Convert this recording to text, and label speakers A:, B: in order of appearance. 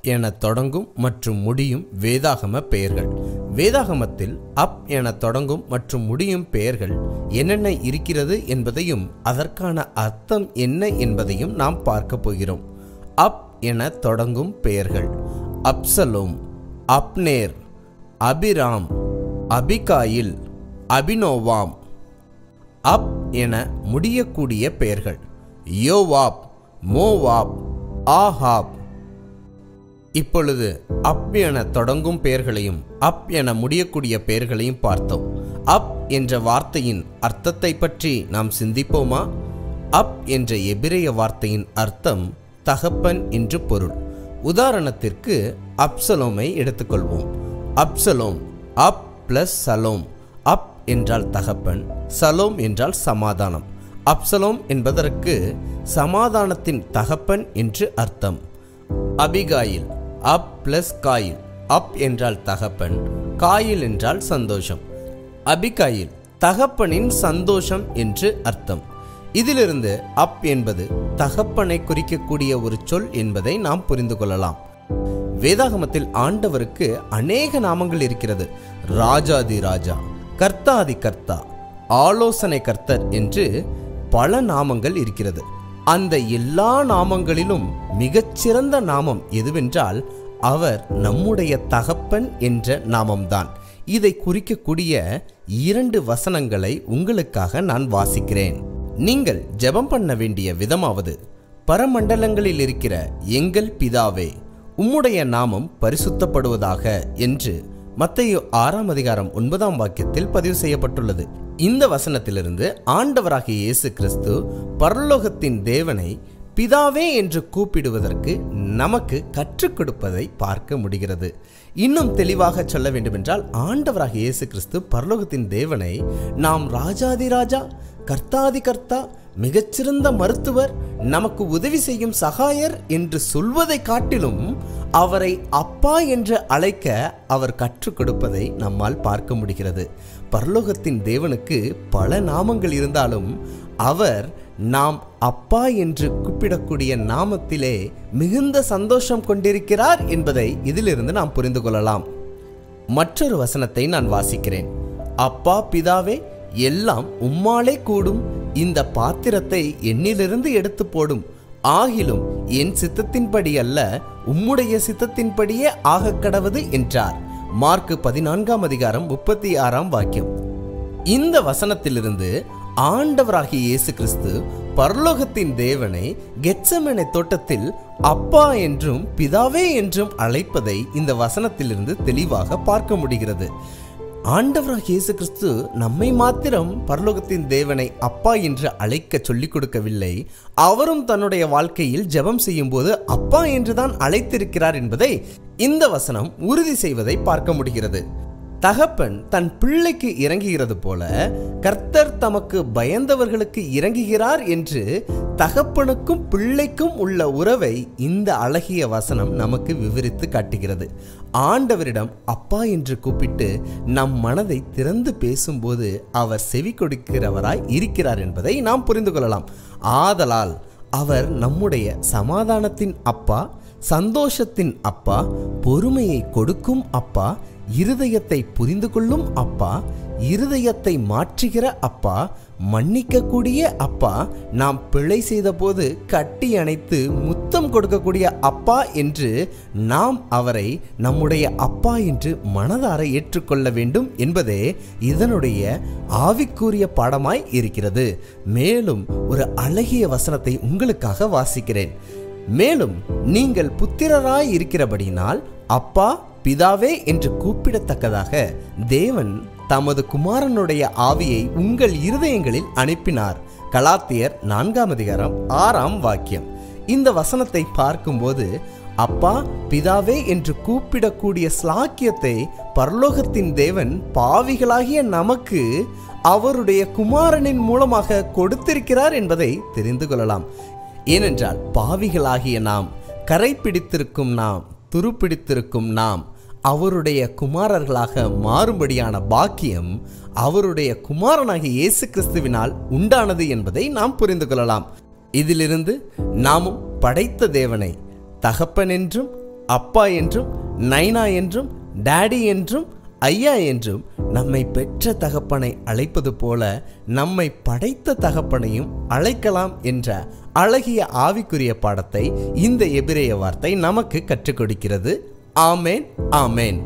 A: என தொடங்கும் மற்றும் முடியும் வேதாகம பெயர்கள். வேதாகமத்தில் அப் என தொடங்கும் மற்றும் முடியும் பெயர்கள் என்னென்ன இருக்கிறது என்பதையும் அதற்கான அர்த்தம் என்ன என்பதையும் நாம் பார்க்க போகிறோம். அப் என தொடங்கும் பெயர்கள்: அப்சலோம், அப்னேர், அபிராம், அபிகாயில், அபினோவாம். அப் என முடியக்கூடிய பெயர்கள்: யோவாப், மோவாப், ஆஹாப். இப்பொழுது அப் என தொடங்கும் பெயர்களையும் அப் என முடியக்கூடிய பெயர்களையும் பார்த்தோம். அப் என்ற வார்த்தையின் அர்த்தத்தை பற்றி நாம் சிந்திப்போமா? அப் என்ற எபிரேய வார்த்தையின் அர்த்தம் தகப்பன் என்று பொருள். உதாரணத்திற்கு அப்சலோமை எடுத்துக்கொள்வோம். அப்சலோம், அப் பிளஸ் சலோம். அப் என்றால் தகப்பன், சலோம் என்றால் சமாதானம். அப்சலோம் என்பதற்கு சமாதானத்தின் தகப்பன் என்று அர்த்தம். அபிகாயில், அப் பிளஸ் காயில். அப் என்றால் தகப்பன், காயில் என்றால் சந்தோஷம். அபிகாயில் தகப்பனின் சந்தோஷம் என்று அர்த்தம். இதிலிருந்து அப் என்பது தகப்பனை குறிக்கக்கூடிய ஒரு சொல் என்பதை நாம் புரிந்து கொள்ளலாம். வேதாகமத்தில் ஆண்டவருக்கு அநேக நாமங்கள் இருக்கிறது. ராஜாதி ராஜா, கர்த்தாதி கர்த்தா, ஆலோசனை கர்த்தர் என்று பல நாமங்கள் இருக்கிறது. அந்த எல்லா நாமங்களிலும் மிகச்சிறந்த நாமம் எதுவென்றால் அவர் நம்முடைய தகப்பன் என்ற நாமம்தான். இதை குறிக்கக்கூடிய 2 வசனங்களை உங்களுக்காக நான் வாசிக்கிறேன். நீங்கள் ஜெபம் பண்ண வேண்டிய விதமாவது: பரமண்டலங்களில் இருக்கிற எங்கள் பிதாவே, உம்முடைய நாமம் பரிசுத்தப்படுவதாக என்று மத்தேயு 6ஆம் அதிகாரம் 9ஆம் வாக்கியத்தில் பதிவு செய்யப்பட்டுள்ளது. இந்த வசனத்திலிருந்து ஆண்டவராகிய இயேசு கிறிஸ்து பரலோகத்தின் தேவனை பிதாவே என்று கூப்பிடுவதற்கு நமக்கு கற்றுக் கொடுப்பதை பார்க்க முடிகிறது. இன்னும் தெளிவாக சொல்ல வேண்டுமென்றால், ஆண்டவராகிய இயேசு கிறிஸ்து பரலோகத்தின் தேவனை நாம் ராஜாதி ராஜா, கர்த்தாதி கர்த்தா, மிகச்சிறந்த மருத்துவர், நமக்கு உதவி செய்யும் சகாயர் என்று சொல்வதை காட்டிலும் அவரை அப்பா என்று அழைக்க அவர் கற்றுக் கொடுப்பதை நம்மால் பார்க்க முடிகிறது. பரலோகத்தின் தேவனுக்கு பல நாமங்கள் இருந்தாலும் அவர் நாம் அப்பா என்று கூப்பிடக்கூடிய நாமத்திலே மிகுந்த சந்தோஷம் கொண்டிருக்கிறார் என்பதை இதிலிருந்து நாம் புரிந்து கொள்ளலாம். மற்றொரு வசனத்தை நான் வாசிக்கிறேன். அப்பா பிதாவே, எல்லாம் உம்மாலே கூடும். இந்த பாத்திரத்தை என்னிலிருந்து எடுத்து போடும். ஆகிலும் என் சித்தத்தின்படி அல்ல, உம்முடைய சித்தத்தின்படியே ஆகக்கடவது என்றார். மார்க்கு 14ஆம் அதிகாரம் 36ஆம் வாக்கியம். இந்த வசனத்திலிருந்து ஆண்டவராகிய இயேசு கிறிஸ்து பரலோகத்தின் தேவனை கெத்செமனே தோட்டத்தில் அப்பா என்றும் பிதாவே என்றும் அழைப்பதை இந்த வசனத்திலிருந்து தெளிவாக பார்க்க முடிகிறது. ஆண்டவராகிய இயேசு கிறிஸ்து நம்மை மாத்திரம் பரலோகத்தின் தேவனை அப்பா என்று அழைக்க சொல்லிக் கொடுக்கவில்லை. அவரும் தன்னுடைய வாழ்க்கையில் ஜெபம் செய்யும் போது அப்பா என்றுதான் அழைத்திருக்கிறார் என்பதை இந்த வசனம் உறுதி செய்வதை பார்க்க முடிகிறது. தகப்பன் தன் பிள்ளைக்கு இறங்குகிறது போல கர்த்தர் தமக்கு பயந்தவர்களுக்கு இறங்குகிறார் என்று தகப்பனுக்கும் பிள்ளைக்கும் உள்ள உறவை இந்த அழகிய வசனம் நமக்கு விவரித்து காட்டுகிறது. ஆண்டவரிடம் அப்பா என்று கூப்பிட்டு நம் மனதை திறந்து பேசும்போது அவர் செவி கொடுக்கிறவராய் இருக்கிறார் என்பதை நாம் புரிந்து கொள்ளலாம். ஆதலால் அவர் நம்முடைய சமாதானத்தின் அப்பா, சந்தோஷத்தின் அப்பா, பொறுமையை கொடுக்கும் அப்பா, இருதயத்தை புரிந்து கொள்ளும் அப்பா, இருதயத்தை மாற்றுகிற அப்பா, மன்னிக்கக்கூடிய அப்பா, நாம் பிழை செய்த போது கட்டி அணைத்து முத்தம் கொடுக்கக்கூடிய அப்பா என்று நாம் அவரை நம்முடைய அப்பா என்று மனதார ஏற்றுக்கொள்ள வேண்டும் என்பதே இதனுடைய ஆவிக்குரிய பாடமாய் இருக்கிறது. மேலும் ஒரு அழகிய வசனத்தை உங்களுக்காக வாசிக்கிறேன். மேலும் நீங்கள் புத்திரராய் இருக்கிறபடினால் அப்பா பிதாவே என்று கூப்பிடத்தக்கதாக தேவன் தமது குமாரனுடைய ஆவியை உங்கள் இருதயங்களில் அனுப்பினார். கலாத்தியர் 4ஆம் அதிகாரம் 6ஆம் வாக்கியம். இந்த வசனத்தை பார்க்கும்போது அப்பா பிதாவே என்று கூப்பிடக்கூடிய ஸ்லாக்கியத்தை பரலோகத்தின் தேவன் பாவிகளாகிய நமக்கு அவருடைய குமாரனின் மூலமாக கொடுத்திருக்கிறார் என்பதை தெரிந்து கொள்ளலாம். ஏனென்றால் பாவிகளாகிய நாம், கரை பிடித்திருக்கும் நாம், துருப்பிடித்திருக்கும் நாம் அவருடைய குமாரர்களாக மாறும்படியான பாக்கியம் அவருடைய குமாரனாகிய இயேசு கிறிஸ்துவினால் உண்டானது என்பதை நாம் புரிந்து கொள்ளலாம். இதிலிருந்து நாமும் படைத்த தேவனை தகப்பன் என்றும் அப்பா என்றும், நைனா என்றும், டாடி என்றும், ஐயா என்றும் நம்மை பெற்ற தகப்பனை அழைப்பது போல நம்மை படைத்த தகப்பனையும் அழைக்கலாம் என்ற அழகிய ஆவிக்குரிய பாடத்தை இந்த எபிரேய வார்த்தை நமக்கு கற்றுக் கொடுக்கிறது. ஆமேன், ஆமேன்.